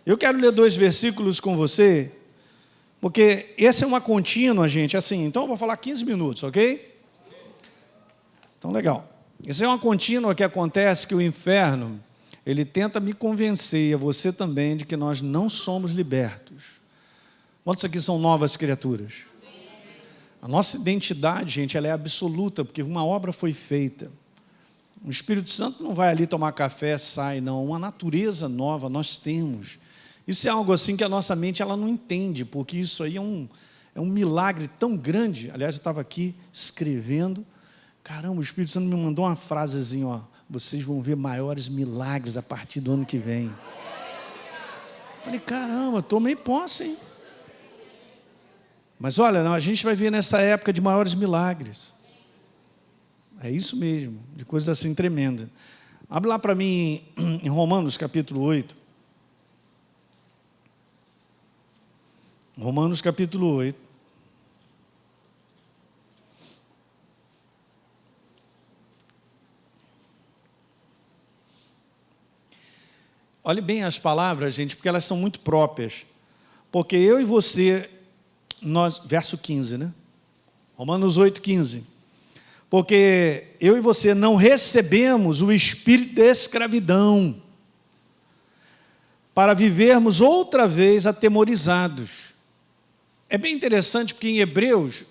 Eu quero ler 2 versículos com você, porque essa é uma contínua, gente, assim, então eu vou falar 15 minutos, ok? Então, legal. Essa é uma contínua que acontece que o inferno, ele tenta me convencer, e a você também, de que nós não somos libertos. Quantos aqui são novas criaturas? A nossa identidade, gente, ela é absoluta, porque uma obra foi feita. O Espírito Santo não vai ali tomar café, sai, não. Uma natureza nova nós temos. Isso é algo assim que a nossa mente ela não entende, porque isso aí é um milagre tão grande. Aliás, eu estava aqui escrevendo, caramba, o Espírito Santo me mandou uma frasezinha, ó, vocês vão ver maiores milagres a partir do ano que vem. Falei, caramba, tomei posse, hein? Mas olha, a gente vai ver nessa época de maiores milagres. É isso mesmo, de coisas assim tremendas. Abre lá para mim em Romanos capítulo 8. Romanos capítulo 8. Olhe bem as palavras, gente, porque elas são muito próprias. Porque eu e você, verso 15, né? Romanos 8, 15. Porque eu e você não recebemos o espírito de escravidão para vivermos outra vez atemorizados. É bem interessante porque em Hebreus,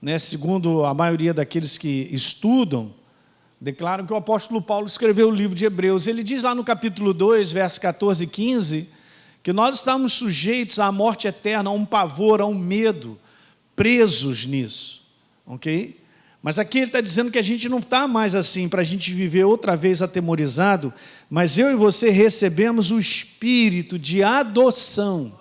né, segundo a maioria daqueles que estudam, declaram que o apóstolo Paulo escreveu o livro de Hebreus. Ele diz lá no capítulo 2, versos 14 e 15, que nós estamos sujeitos à morte eterna, a um pavor, a um medo, presos nisso, ok? Mas aqui ele está dizendo que a gente não está mais assim, para a gente viver outra vez atemorizado, mas eu e você recebemos o espírito de adoção.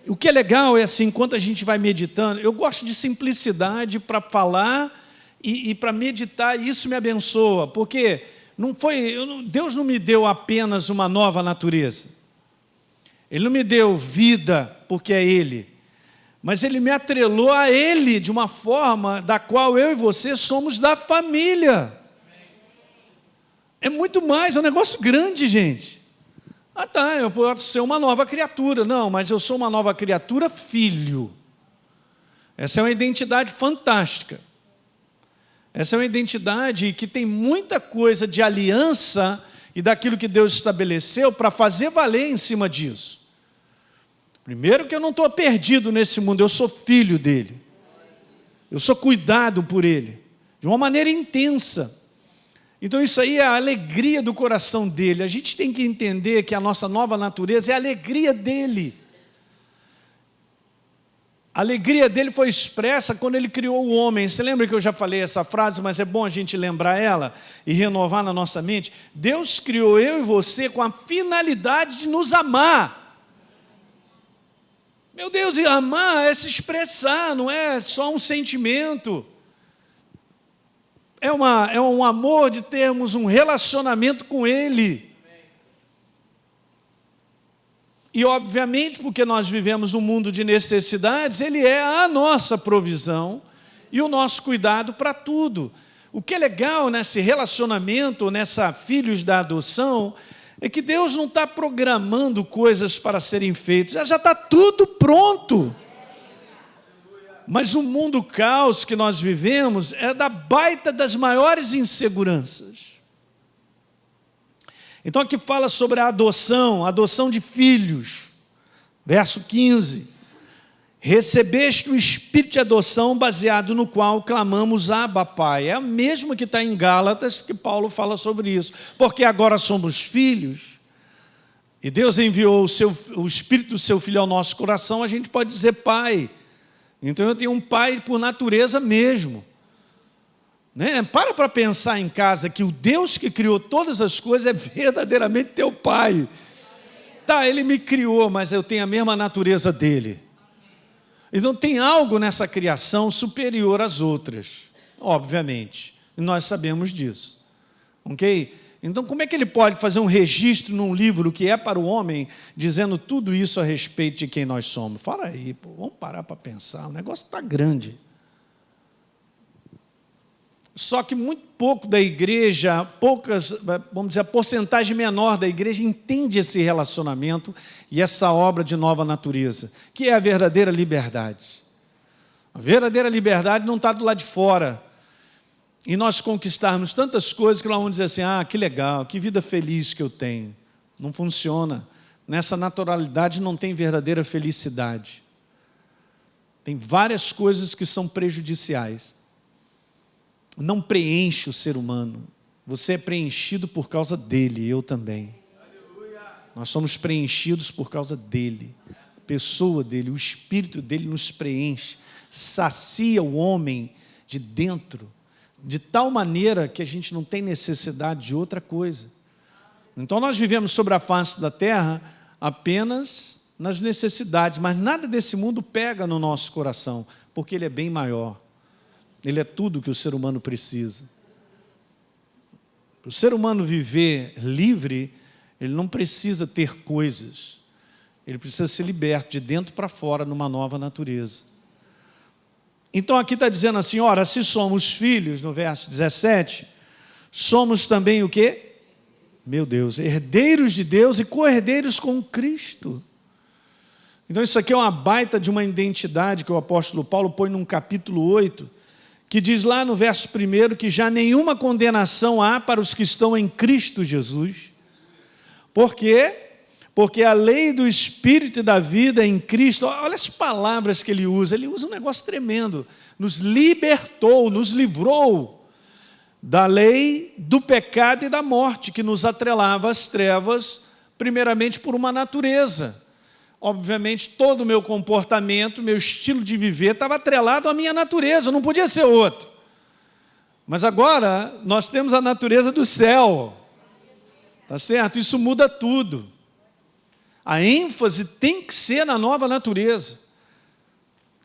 O que é legal é assim, enquanto a gente vai meditando, eu gosto de simplicidade para falar e para meditar, e isso me abençoa, porque Deus não me deu apenas uma nova natureza. Ele não me deu vida, porque é Ele. Mas Ele me atrelou a Ele de uma forma da qual eu e você somos da família. É muito mais, é um negócio grande, gente. Ah tá, eu posso ser uma nova criatura. Não, mas eu sou uma nova criatura filho. Essa é uma identidade fantástica. Essa é uma identidade que tem muita coisa de aliança e daquilo que Deus estabeleceu para fazer valer em cima disso. Primeiro que eu não estou perdido nesse mundo, eu sou filho dele. Eu sou cuidado por ele, de uma maneira intensa. Então isso aí é a alegria do coração dele. A gente tem que entender que a nossa nova natureza é a alegria dele. A alegria dele foi expressa quando ele criou o homem. Você lembra que eu já falei essa frase, mas é bom a gente lembrar ela e renovar na nossa mente? Deus criou eu e você com a finalidade de nos amar. Meu Deus, e amar é se expressar, não é só um sentimento. É um amor de termos um relacionamento com Ele. E obviamente, porque nós vivemos um mundo de necessidades, Ele é a nossa provisão e o nosso cuidado para tudo. O que é legal nesse relacionamento, nessa filhos da adoção, é que Deus não está programando coisas para serem feitas, já está tudo pronto. Mas o mundo caos que nós vivemos é da baita das maiores inseguranças. Então aqui fala sobre a adoção de filhos. Verso 15. Recebeste o espírito de adoção baseado no qual clamamos Abba, Pai. É a mesma que está em Gálatas que Paulo fala sobre isso. Porque agora somos filhos e Deus enviou o espírito do seu filho ao nosso coração, a gente pode dizer Pai. Então eu tenho um pai por natureza mesmo. Né? Para pensar em casa que o Deus que criou todas as coisas é verdadeiramente teu pai. Tá, ele me criou, mas eu tenho a mesma natureza dele. Então tem algo nessa criação superior às outras, obviamente. E nós sabemos disso. Ok? Então como é que ele pode fazer um registro num livro que é para o homem, dizendo tudo isso a respeito de quem nós somos? Fala aí, pô, vamos parar para pensar, o negócio está grande. Só que muito pouco da igreja, vamos dizer, a porcentagem menor da igreja entende esse relacionamento e essa obra de nova natureza, que é a verdadeira liberdade. A verdadeira liberdade não está do lado de fora. E nós conquistarmos tantas coisas que nós vamos dizer assim, que legal, que vida feliz que eu tenho. Não funciona. Nessa naturalidade não tem verdadeira felicidade. Tem várias coisas que são prejudiciais. Não preenche o ser humano. Você é preenchido por causa dele, eu também. Nós somos preenchidos por causa dele. A pessoa dele, o espírito dele nos preenche, sacia o homem de dentro, de tal maneira que a gente não tem necessidade de outra coisa. Então nós vivemos sobre a face da terra apenas nas necessidades, mas nada desse mundo pega no nosso coração, porque ele é bem maior. Ele é tudo que o ser humano precisa. Para o ser humano viver livre, ele não precisa ter coisas. Ele precisa ser liberto de dentro para fora numa nova natureza. Então aqui está dizendo assim, ora, se somos filhos, no verso 17, somos também o quê? Meu Deus, herdeiros de Deus e co-herdeiros com Cristo. Então isso aqui é uma baita de uma identidade que o apóstolo Paulo põe num capítulo 8, que diz lá no verso 1 que já nenhuma condenação há para os que estão em Cristo Jesus. Por quê? Porque a lei do Espírito e da vida em Cristo, olha as palavras que ele usa um negócio tremendo, nos libertou, nos livrou da lei do pecado e da morte, que nos atrelava às trevas, primeiramente por uma natureza. Obviamente, todo o meu comportamento, meu estilo de viver estava atrelado à minha natureza, não podia ser outro. Mas agora, nós temos a natureza do céu, tá certo? Isso muda tudo. A ênfase tem que ser na nova natureza,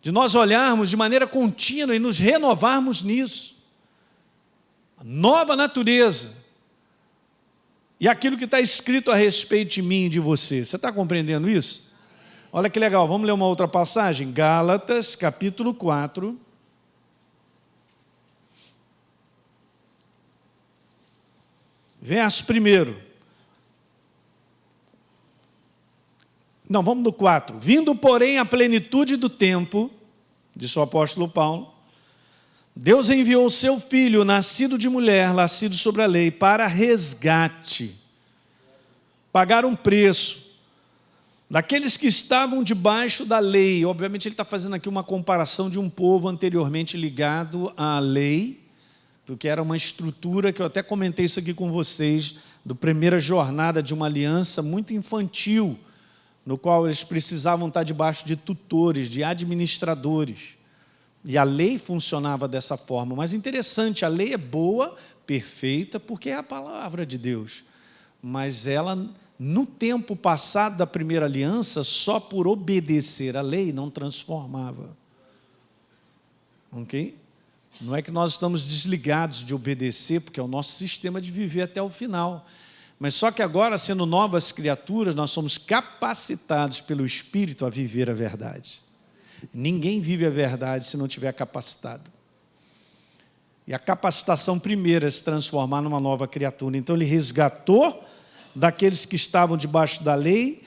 de nós olharmos de maneira contínua e nos renovarmos nisso. A nova natureza. E aquilo que está escrito a respeito de mim e de você. Você está compreendendo isso? Olha que legal, vamos ler uma outra passagem? Gálatas, capítulo 4. Verso 1. Não, vamos no 4. Vindo, porém, à plenitude do tempo, disse o apóstolo Paulo, Deus enviou o seu Filho, nascido de mulher, nascido sobre a lei, para resgate, pagar um preço, daqueles que estavam debaixo da lei. Obviamente ele está fazendo aqui uma comparação de um povo anteriormente ligado à lei, porque era uma estrutura que eu até comentei isso aqui com vocês, do primeira jornada de uma aliança muito infantil, no qual eles precisavam estar debaixo de tutores, de administradores. E a lei funcionava dessa forma. Mas interessante, a lei é boa, perfeita, porque é a palavra de Deus. Mas ela, no tempo passado da primeira aliança, só por obedecer a lei não transformava. Ok? Não é que nós estamos desligados de obedecer, porque é o nosso sistema de viver até o final. Mas só que agora, sendo novas criaturas, nós somos capacitados pelo Espírito a viver a verdade. Ninguém vive a verdade se não tiver capacitado. E a capacitação primeira é se transformar numa nova criatura. Então ele resgatou daqueles que estavam debaixo da lei,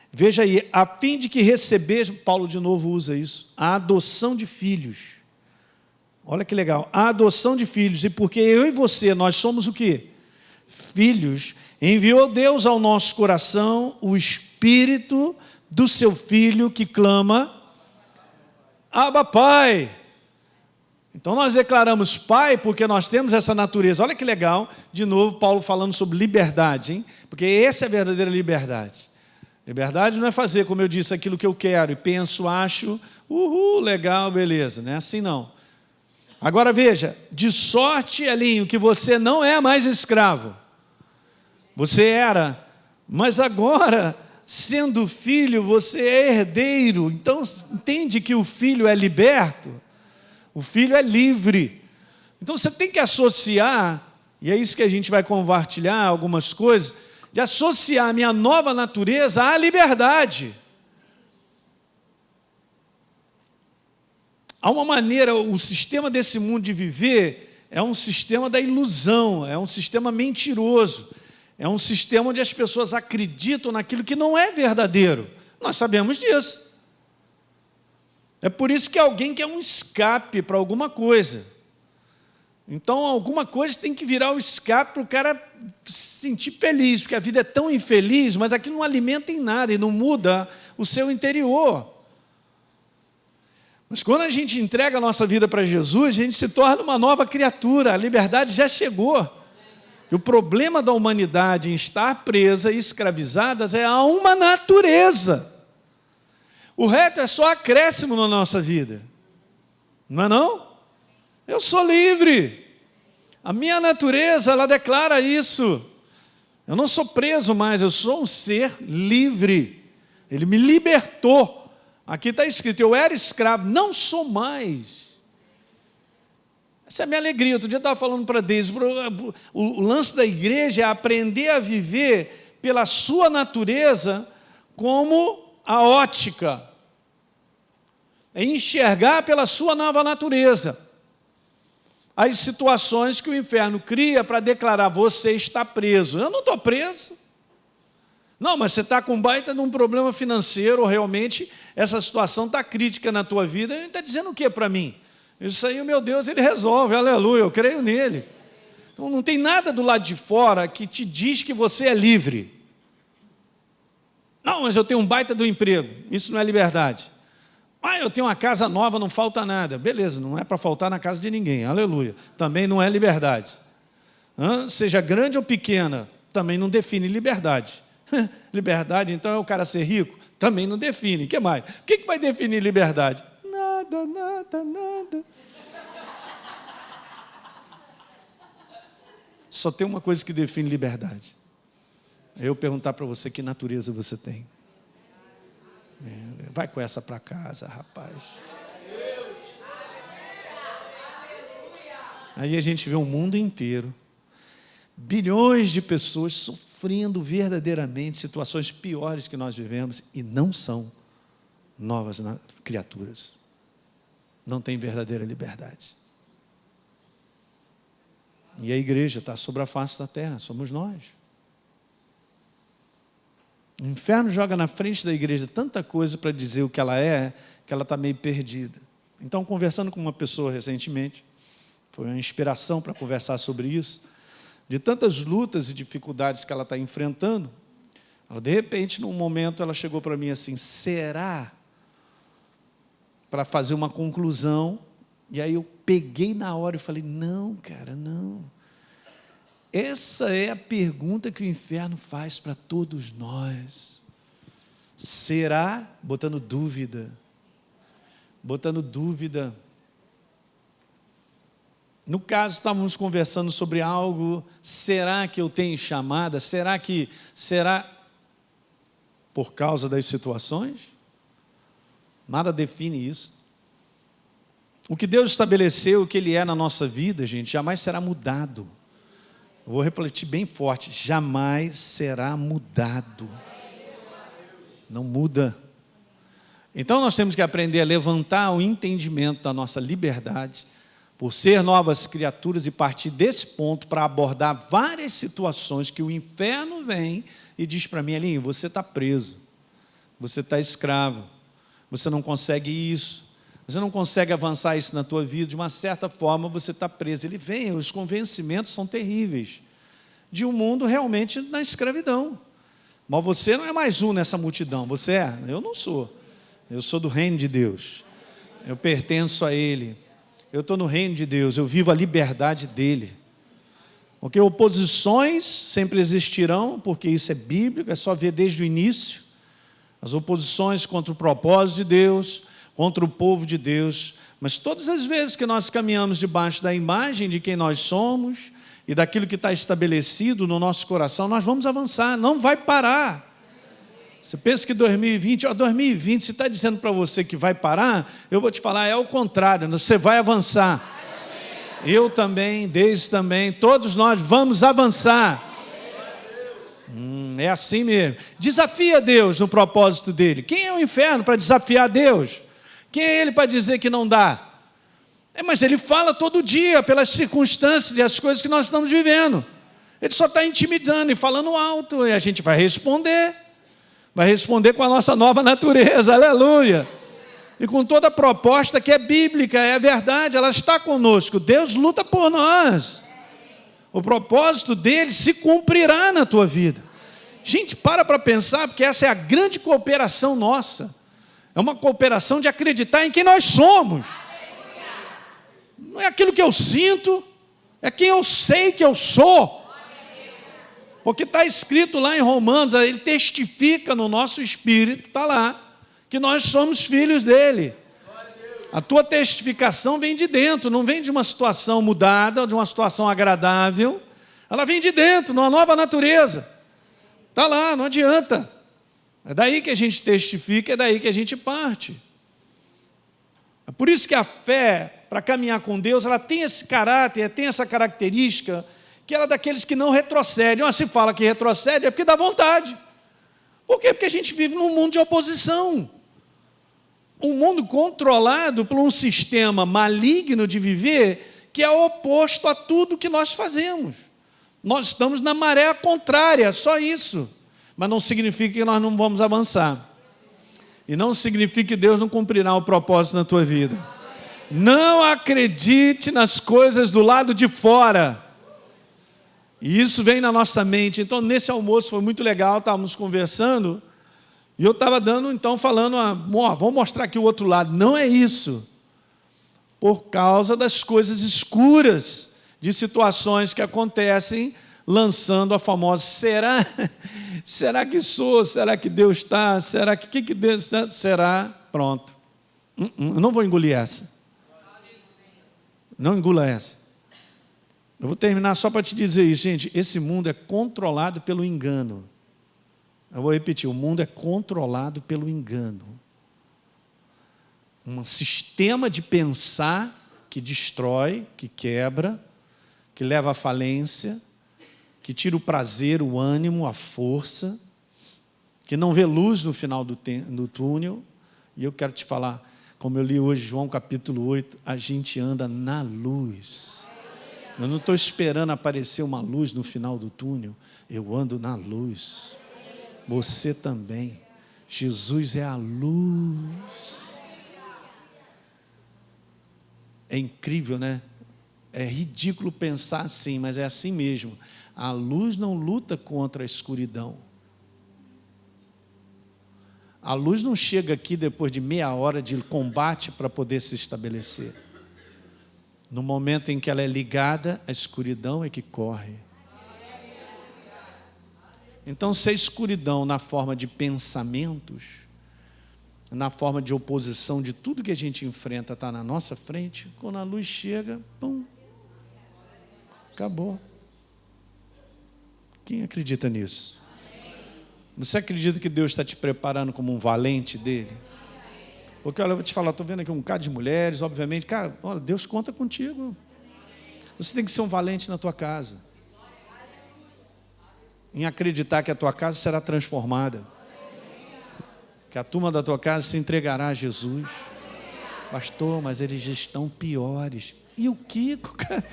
veja aí, a fim de que recebessem, Paulo de novo usa isso, a adoção de filhos. Olha que legal, a adoção de filhos. E porque eu e você, nós somos o quê? Filhos. Enviou Deus ao nosso coração o Espírito do seu Filho que clama, Abba, Pai. Então nós declaramos Pai porque nós temos essa natureza. Olha que legal, de novo Paulo falando sobre liberdade, hein? Porque essa é a verdadeira liberdade. Liberdade não é fazer, como eu disse, aquilo que eu quero e penso, acho, legal, beleza, não é assim não. Agora veja, de sorte, Elinho, que você não é mais escravo. Você era, mas agora, sendo filho, você é herdeiro. Então, entende que o filho é liberto? O filho é livre. Então, você tem que associar, e é isso que a gente vai compartilhar, algumas coisas, de associar a minha nova natureza à liberdade. Há uma maneira, o sistema desse mundo de viver, é um sistema da ilusão, é um sistema mentiroso, é um sistema onde as pessoas acreditam naquilo que não é verdadeiro. Nós sabemos disso. É por isso que alguém quer um escape para alguma coisa. Então, alguma coisa tem que virar o escape para o cara se sentir feliz, porque a vida é tão infeliz, mas aquilo não alimenta em nada e não muda o seu interior. Mas quando a gente entrega a nossa vida para Jesus, a gente se torna uma nova criatura, a liberdade já chegou. E o problema da humanidade em estar presa e escravizada é a uma natureza. O resto é só acréscimo na nossa vida. Não é não? Eu sou livre. A minha natureza, ela declara isso. Eu não sou preso mais, eu sou um ser livre. Ele me libertou. Aqui está escrito, eu era escravo, não sou mais. Essa é a minha alegria. Outro dia eu estava falando para Deise, o lance da igreja é aprender a viver pela sua natureza como a ótica. É enxergar pela sua nova natureza as situações que o inferno cria para declarar, você está preso. Eu não estou preso. Não, mas você está com um baita de um problema financeiro, ou realmente essa situação está crítica na tua vida, ele está dizendo o que para mim? Isso aí, o meu Deus, Ele resolve, aleluia, eu creio nele. Então não tem nada do lado de fora que te diz que você é livre. Não, mas eu tenho um baita do emprego, isso não é liberdade. Ah, eu tenho uma casa nova, não falta nada. Beleza, não é para faltar na casa de ninguém, aleluia. Também não é liberdade. Seja grande ou pequena, também não define liberdade. Liberdade, então, é o cara ser rico? Também não define. O que mais? O que vai definir liberdade? Nada, nada, nada. Só tem uma coisa que define liberdade. É eu perguntar para você que natureza você tem. Vai com essa para casa, rapaz. Aí a gente vê o mundo inteiro, bilhões de pessoas sofrendo verdadeiramente situações piores que nós vivemos e não são novas criaturas. Não tem verdadeira liberdade. E a igreja está sobre a face da terra, somos nós. O inferno joga na frente da igreja tanta coisa para dizer o que ela é, que ela está meio perdida. Então, conversando com uma pessoa recentemente, foi uma inspiração para conversar sobre isso, de tantas lutas e dificuldades que ela está enfrentando, ela, de repente, num momento, ela chegou para mim assim, será? Para fazer uma conclusão, e aí eu peguei na hora e falei, não, cara, não. Essa é a pergunta que o inferno faz para todos nós. Será? Botando dúvida. Botando dúvida. No caso, estávamos conversando sobre algo, será que eu tenho chamada? Será por causa das situações? Nada define isso. O que Deus estabeleceu, o que Ele é na nossa vida, gente, jamais será mudado. Eu vou repetir bem forte, jamais será mudado. Não muda. Então nós temos que aprender a levantar o entendimento da nossa liberdade, por ser novas criaturas e partir desse ponto para abordar várias situações que o inferno vem e diz para mim, Elinho, você está preso, você está escravo, você não consegue isso, você não consegue avançar isso na tua vida, de uma certa forma você está preso. Ele vem, os convencimentos são terríveis, de um mundo realmente na escravidão. Mas você não é mais um nessa multidão, você é? Eu não sou. Eu sou do reino de Deus, eu pertenço a Ele. Eu estou no reino de Deus, eu vivo a liberdade dEle. Porque oposições sempre existirão, porque isso é bíblico, é só ver desde o início. As oposições contra o propósito de Deus, contra o povo de Deus. Mas todas as vezes que nós caminhamos debaixo da imagem de quem nós somos e daquilo que está estabelecido no nosso coração, nós vamos avançar, não vai parar. Você pensa que 2020, se está dizendo para você que vai parar, eu vou te falar, é o contrário, você vai avançar. Eu também, Deise também, todos nós vamos avançar. É assim mesmo. Desafia Deus no propósito dele. Quem é o inferno para desafiar Deus? Quem é ele para dizer que não dá? Mas ele fala todo dia, pelas circunstâncias e as coisas que nós estamos vivendo. Ele só está intimidando e falando alto, e a gente vai responder com a nossa nova natureza, aleluia. E com toda a proposta que é bíblica, é verdade, ela está conosco. Deus luta por nós. O propósito dele se cumprirá na tua vida. Gente, para pensar, porque essa é a grande cooperação nossa. É uma cooperação de acreditar em quem nós somos. Não é aquilo que eu sinto, é quem eu sei que eu sou. Porque está escrito lá em Romanos, ele testifica no nosso espírito, está lá, que nós somos filhos dele. A tua testificação vem de dentro, não vem de uma situação mudada, de uma situação agradável. Ela vem de dentro, numa nova natureza. Está lá, não adianta. É daí que a gente testifica, é daí que a gente parte. É por isso que a fé, para caminhar com Deus, ela tem esse caráter, tem essa característica, que ela é daqueles que não retrocedem. Mas se fala que retrocede, é porque dá vontade. Por quê? Porque a gente vive num mundo de oposição. Um mundo controlado por um sistema maligno de viver, que é oposto a tudo que nós fazemos. Nós estamos na maré contrária, só isso. Mas não significa que nós não vamos avançar. E não significa que Deus não cumprirá o propósito na tua vida. Não acredite nas coisas do lado de fora. E isso vem na nossa mente. Então, nesse almoço foi muito legal, estávamos conversando, e eu estava falando, vamos mostrar aqui o outro lado. Não é isso. Por causa das coisas escuras, de situações que acontecem, lançando a famosa, será que sou? Será que Deus está? Será que Deus está? Será? Pronto. Eu não vou engolir essa. Não engula essa. Eu vou terminar só para te dizer isso, gente. Esse mundo é controlado pelo engano. Eu vou repetir, o mundo é controlado pelo engano. Um sistema de pensar que destrói, que quebra, que leva à falência, que tira o prazer, o ânimo, a força, que não vê luz no final do túnel. E eu quero te falar, como eu li hoje, João capítulo 8, a gente anda na luz. Eu não estou esperando aparecer uma luz no final do túnel, eu ando na luz. Você também. Jesus é a luz. É incrível, né? É ridículo pensar assim, mas é assim mesmo. A luz não luta contra a escuridão. A luz não chega aqui depois de meia hora de combate para poder se estabelecer. No momento em que ela é ligada, a escuridão é que corre. Então, se a escuridão na forma de pensamentos, na forma de oposição de tudo que a gente enfrenta está na nossa frente, quando a luz chega, pum, acabou. Quem acredita nisso? Você acredita que Deus está te preparando como um valente dele? Porque, olha, eu vou te falar, estou vendo aqui um bocado de mulheres, obviamente, cara, olha, Deus conta contigo. Você tem que ser um valente na tua casa. Em acreditar que a tua casa será transformada. Que a turma da tua casa se entregará a Jesus. Pastor, mas eles já estão piores. E o Kiko, cara?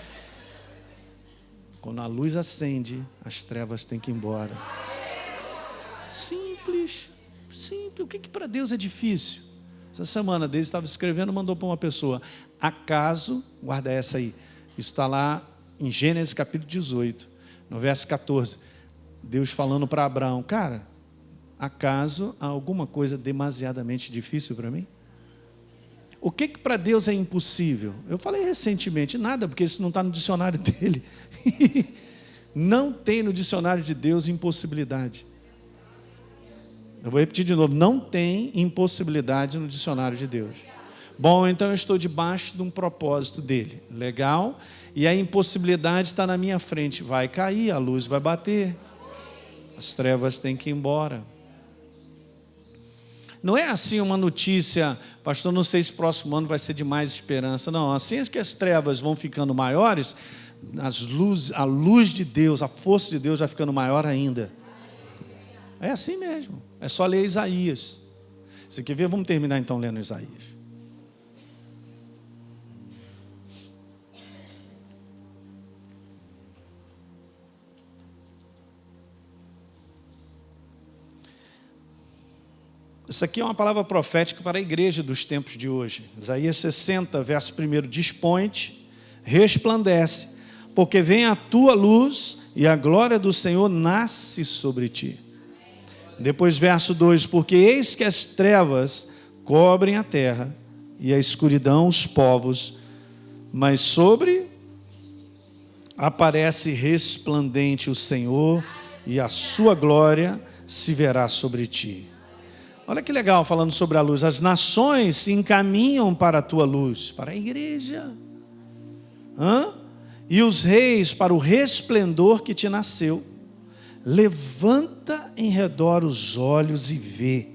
Quando a luz acende, as trevas têm que ir embora. Simples, simples. O que para Deus é difícil? Essa semana Deus estava escrevendo, mandou para uma pessoa. Acaso, guarda essa aí, isso está lá em Gênesis capítulo 18, no verso 14. Deus falando para Abraão, cara, acaso há alguma coisa demasiadamente difícil para mim? O que para Deus é impossível? Eu falei recentemente, nada, porque isso não está no dicionário dele. Não tem no dicionário de Deus impossibilidade. Eu vou repetir de novo, não tem impossibilidade no dicionário de Deus. Bom, então eu estou debaixo de um propósito dele. Legal? E a impossibilidade está na minha frente. Vai cair, a luz vai bater. As trevas têm que ir embora. Não é assim uma notícia, pastor, não sei se o próximo ano vai ser de mais esperança. Não, assim é que as trevas vão ficando maiores, a luz de Deus, a força de Deus vai ficando maior ainda. É assim mesmo. É só ler Isaías. Você quer ver? Vamos terminar então lendo Isaías. Isso aqui é uma palavra profética para a igreja dos tempos de hoje. Isaías 60, verso 1, dispõe-te, resplandece, porque vem a tua luz e a glória do Senhor nasce sobre ti. Depois, verso 2, porque eis que as trevas cobrem a terra e a escuridão os povos, mas sobre aparece resplandente o Senhor e a sua glória se verá sobre ti. Olha que legal falando sobre a luz. As nações se encaminham para a tua luz, para a igreja. E os reis para o resplendor que te nasceu. Levanta em redor os olhos e vê.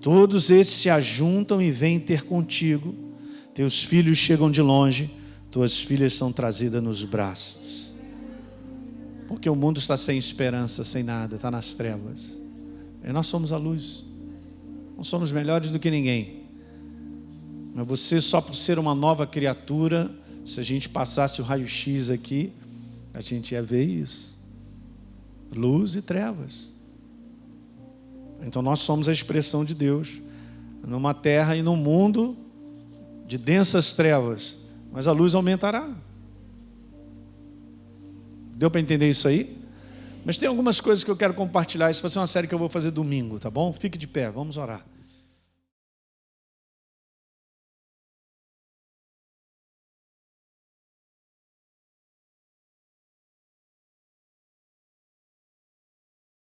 Todos esses se ajuntam e vêm ter contigo. Teus filhos chegam de longe, tuas filhas são trazidas nos braços. Porque o mundo está sem esperança, sem nada, está nas trevas. E nós somos a luz. Não somos melhores do que ninguém. Mas você, só por ser uma nova criatura, se a gente passasse o raio-x aqui, a gente ia ver isso. Luz e trevas. Então nós somos a expressão de Deus numa terra e num mundo de densas trevas, mas a luz aumentará. Deu para entender isso aí? Mas tem algumas coisas que eu quero compartilhar. Isso vai ser uma série que eu vou fazer domingo, tá bom? Fique de pé, vamos orar.